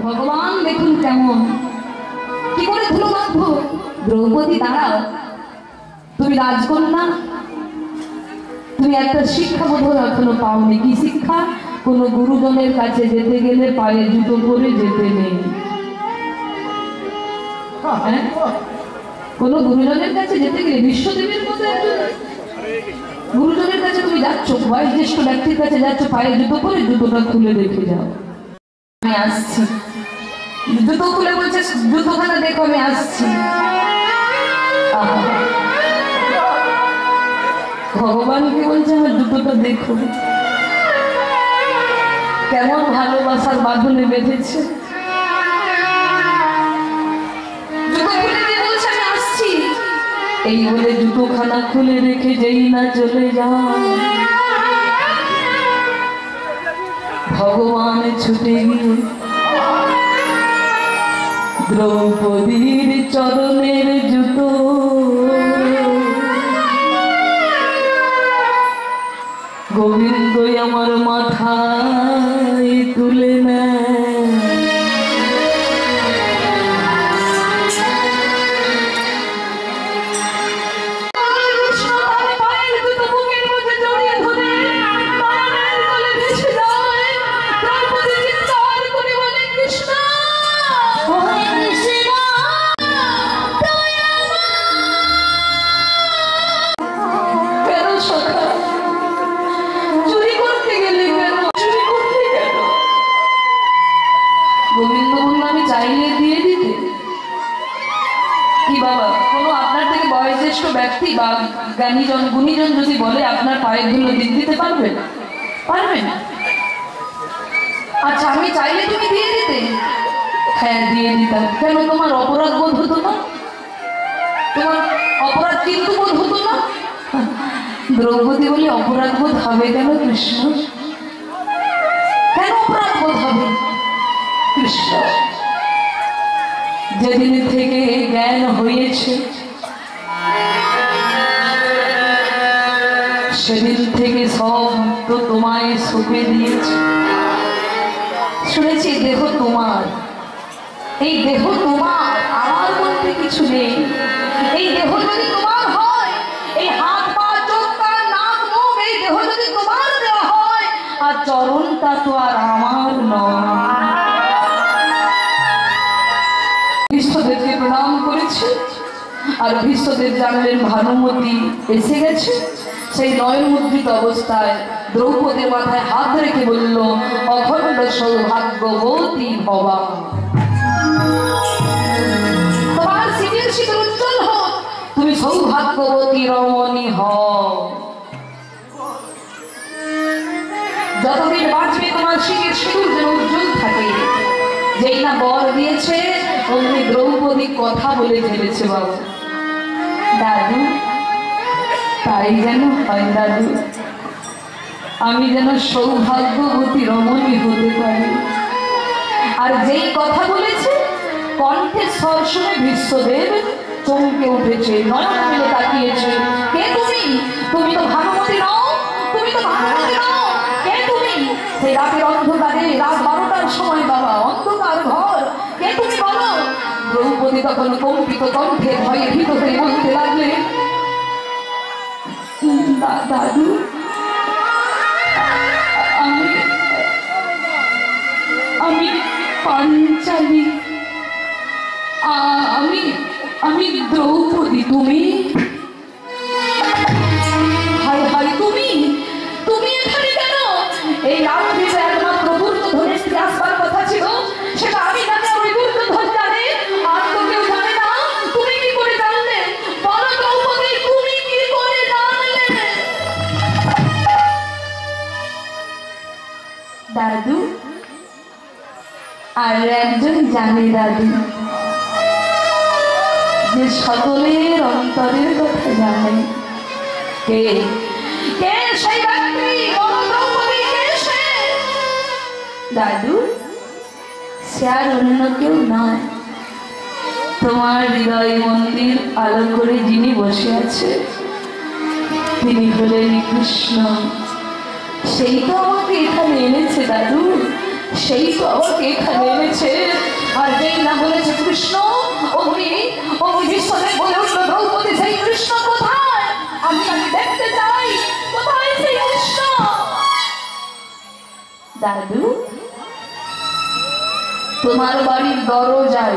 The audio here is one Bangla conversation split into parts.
ভগবান দেখুন কেমন কি করে ধুলো মাখবো। দ্রৌপদী দাঁড়াও, তুমি রাজকন্যা, তুমি একটা শিক্ষা বোধ এখনো পাওনি। কি শিক্ষা? কোনো গুরুজনের কাছে যেতে গেলে পায়ে জুতো পরে যেতে নেই। কোনো গুরুজনের কাছে যেতে গেলে, বিশ্বদেবের মতো গুরুজনের কাছে তুমি যাচ্ছ, বয়োজ্যেষ্ঠ ব্যক্তির কাছে যাচ্ছ, পায়ে জুতো পরে জুতোটা খুলে রেখে যাও। আমি আসছি। জুতো খুলে বলছে জুতোখানা দেখো, আমি আসছি। ভগবানকে বলছে আমার জুতোটা দেখো, কেমন ভালোবাসার বাঁধনে বেঁধেছে। জুতো খুলে দিয়ে বলছে আমি আসছি। এই বলে জুতোখানা খুলে রেখে যেই না চলে যায়, ভগবান ছুটে গিয়ে দ্রৌপদীর চরণের জুতো গোবিন্দই আমার মাথায় তুলে নেয়। ব্যক্তি বা জ্ঞানীজন গুণীজন যদি বলে আপনার পায়ের ধুলো দিতে পারবেন? পারবেন? আচ্ছা আমি চাইলে তুমি দিয়ে দিতে? হ্যাঁ দিয়ে দিতাম। কেন? তোমার অপরাধ বোধ হতো না? তোমার অপরাধ কিন্তু বোধ হতো না? দ্রৌপদী বলি অপরাধ বোধ হবে কেন কৃষ্ণ? কেন অপরাধ বোধ হবে? কৃষ্ণ যেদিন থেকে জ্ঞান হয়েছে সেদিন থেকে সব তো তোমায় সঁপে দিয়েছে। শুনেছি দেহ তোমার, এই দেহ তোমার, আমার মধ্যে কিছু নেই। এই দেহ যদি তোমার হয়, এই হাত পা চোখ কান নাক মুখ এই দেহ যদি তোমার দেওয়া হয়, আর চরণটা তো আর আমার নয়। ভীষ্মদেবকে প্রণাম করেছে, আর ভীষ্মদেব জানলেন ভানুমতি এসে গেছে। সেই নয়ন মুদ্রিত অবস্থায় দ্রৌপদীর মাথায় হাত রেখে বলল অখণ্ড সৌভাগ্যবতী ভবা, তোমার শিরের শিখর উজ্জ্বল হোক, তুমি সৌভাগ্যবতী রমণী হও। যতদিন বাঁচবে তোমার শিরের শিখর যেন উজ্জ্বল থাকে। যেই না বর দিয়েছে অমনি দ্রৌপদী কথা বলে ফেলেছে। বাবু দাদু তাই যেন হয় দাদু, আমি যেন সৌভাগ্যবতী রমণী হতে পারি। আর যেই কথা বলেছে কণ্ঠে স্বর শুনে ভীষ্মদেব চমকে উঠেছে, নয়ন মিলে তাকিয়েছে। কে তুমি? তুমি তো ভানুমতি নও, তুমি তো ভানুমতি নও। কে তুমি? সেই রাতের অন্ধকারে, রাত 12টার সময় বাবা, অন্ধকার ঘর, কে তুমি বলো? দ্রৌপদী তখন কম্পিত কণ্ঠে ভয়ে ভীত হয়ে বলতে লাগলে দাদু আমি পাঞ্চালী, আমি দ্রৌপদী। তুমি? হায় হায়, তুমি এখানে কেন? এই রাত্রিতে একমাত্র দুর্যোধনের স্ত্রী আসবার কথা ছিল, সেটা আমি জানি, ওই দুর্যোধন জানে, আর তো কেউ জানে না। তুমি কি করে জানলে? বলো দ্রৌপদী, তুমি কি করে জানলে? দাদু আর একজন জানে দাদু, যে সকলের অন্তরের কথা জানে। কে? কে সেই ব্যক্তি? কে সে? দাদু সে আর অন্য কেউ নয়, তোমার হৃদয় মন্দির আলো করে যিনি বসে আছে তিনি হলেন কৃষ্ণ। সেই তো আমাকে এখানে এনেছে দাদু, সেই তো আমাকে এখানে এনেছে। আর যেই না বলেছে কৃষ্ণ, অমনি বিশ্বদেব বলে উঠল, দ্রৌপদী সেই কৃষ্ণ কোথায়? আমি দেখতে চাই, কোথায় সেই কৃষ্ণ? দাদু, তোমার বাড়ির দরজায়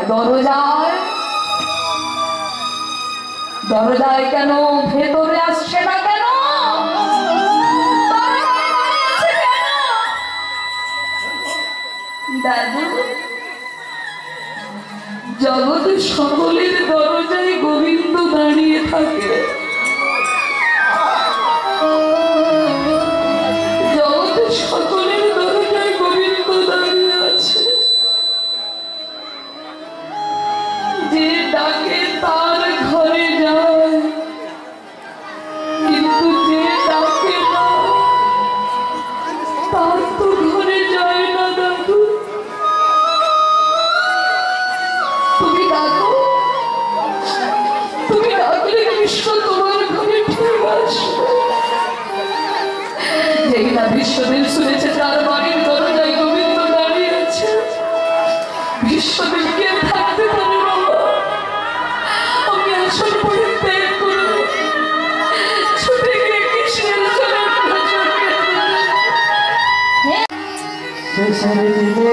কেন ভেতরে আসছে না কেন? দাদু, জগৎ সকলের দরজায় গোবিন্দ দাঁড়িয়ে থাকে। জগৎ সকলের দরজায় গোবিন্দ দাঁড়িয়ে আছে। যে ডাকে তার ঘরে যায়, কিন্তু যে ডাকে না তার তো ঘরে যায় না। দাদু, তুমি ডাকলে কৃষ্ণ তোমার ঘরে ঠিক আসবে। যেই না বিশ্বদেব শুনেছে তার বাড়ির দরজায় গোবিন্দ দাঁড়িয়ে আছে, বিশ্বদেবকে থাকতে পারে বাবা। আমি আসল পরিত্যাগ করে ছুটে গিয়ে কৃষ্ণের চরণ শেষের দিনে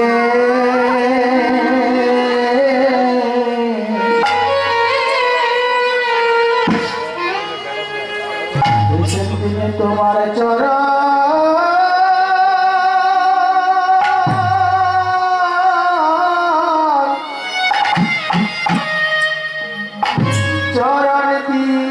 তোমার চরণ দিও।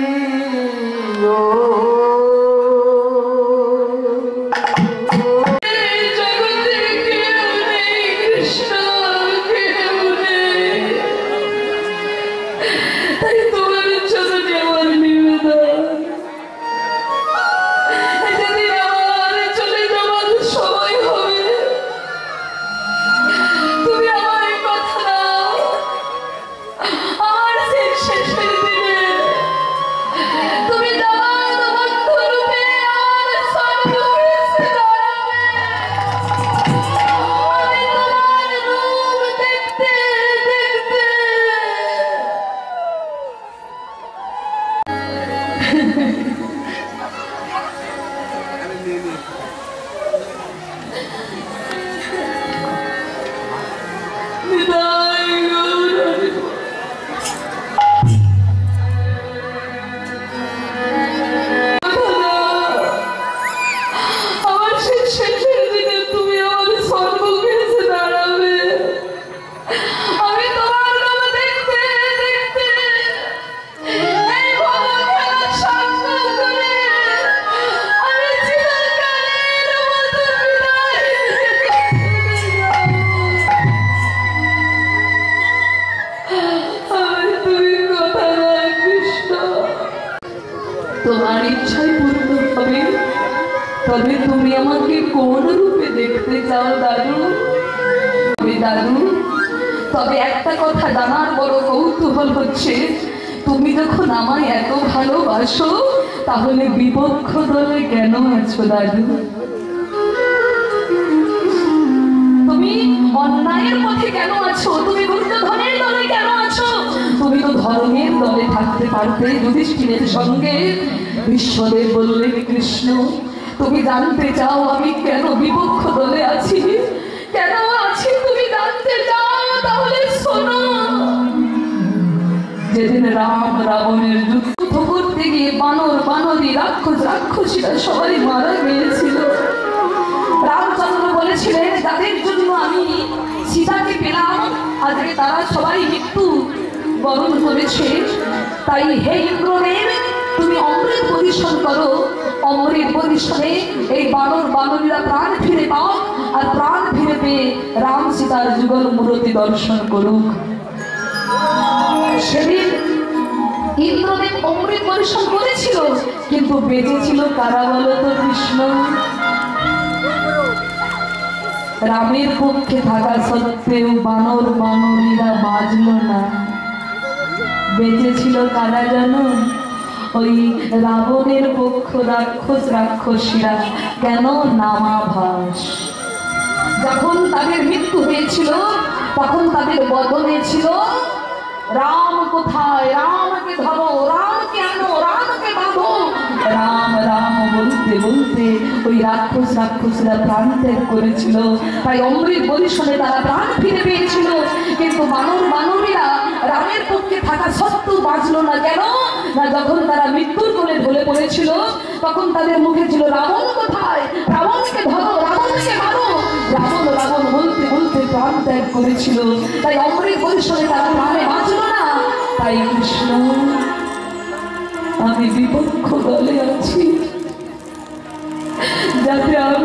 তোমার ইচ্ছাই পূর্ণ হবে, তবে তুমি আমাকে কোন রূপে দেখতে চাও দাদু? দাদু, তবে একটা কথা জানার বড় কৌতূহল হচ্ছে, তুমি যখন আমায় এত ভালোবাসো, তাহলে বিপক্ষ দলে কেন আছো দাদু? তুমি অন্যায়ের পথে কেন আছো? তুমি দুর্যোধনের দলে কেন আছো? তুমি তো ধর্মের দলে থাকতে পারতে যুধিষ্ঠিরের সঙ্গে। বিশ্বদেব বললেন, কৃষ্ণ, তুমি জানতে চাও আমি কেন বিপক্ষ দলে আছি? কেন আছি তুমি জানতে চাও? তাহলে শোনো। যেদিন রাম রাবণের যুদ্ধ করতে গিয়ে বানরী রাক্ষসীরা সবাই মারা গিয়েছিল, রামচন্দ্র বলেছিলেন, যাদের জন্য আমি সীতাকে পেলাম, আজকে তারা সবাই মৃত্যু বরণ করেছে। তাই হে ইন্দ্রদেব, তুমি অমৃত পরিশোধ করো। অমৃত পরিশোধে এই বানরীরা প্রাণ ফিরে পাও, আর প্রাণ ফিরে পেয়ে রাম সীতার যুগল মূর্তি দর্শন করুক। সেদিন ইন্দ্রদেব অমৃত পরিশোধ করেছিল, কিন্তু বেঁচেছিল কারা বলো তো? কৃষ্ণ। রামের পক্ষে থাকা সত্ত্বেও বানরীরা বাঁচল না। বেঁচেছিল কারা জানো? ওই রাবণের পক্ষ রাক্ষসীরা। কেন? নামাভাস। যখন তাদের মৃত্যু হয়েছিল তখন তাদের বদনে ছিল রাম কোথায়, রামকে ধরো, রামকে আনো, রামকে বাঁধো। রাম রাম বলতে বলতে ওই রাক্ষসরা প্রাণ ত্যাগ করেছিল। তাই অমৃত বরিশনে তারা প্রাণ ফিরে পেয়েছিল। কিন্তু বানরেরা রামের পক্ষে থাকা সত্ত্বেও বাঁচলো না। কেন না, যখন তারা মৃত্যুর কোলে ঢলে পড়েছিল তখন তাদের মুখে ছিল রাবণ কোথায়, রাবণকে ধরো, রাবণকে মারো। রাবণ রাবণ বলতে বলতে প্রাণ ত্যাগ করেছিল। তাই অমৃত বরিশনে তারা প্রাণে বাঁচলো না। তাই কৃষ্ণ, আমি বিপক্ষ দলে আছি, যাতে আমি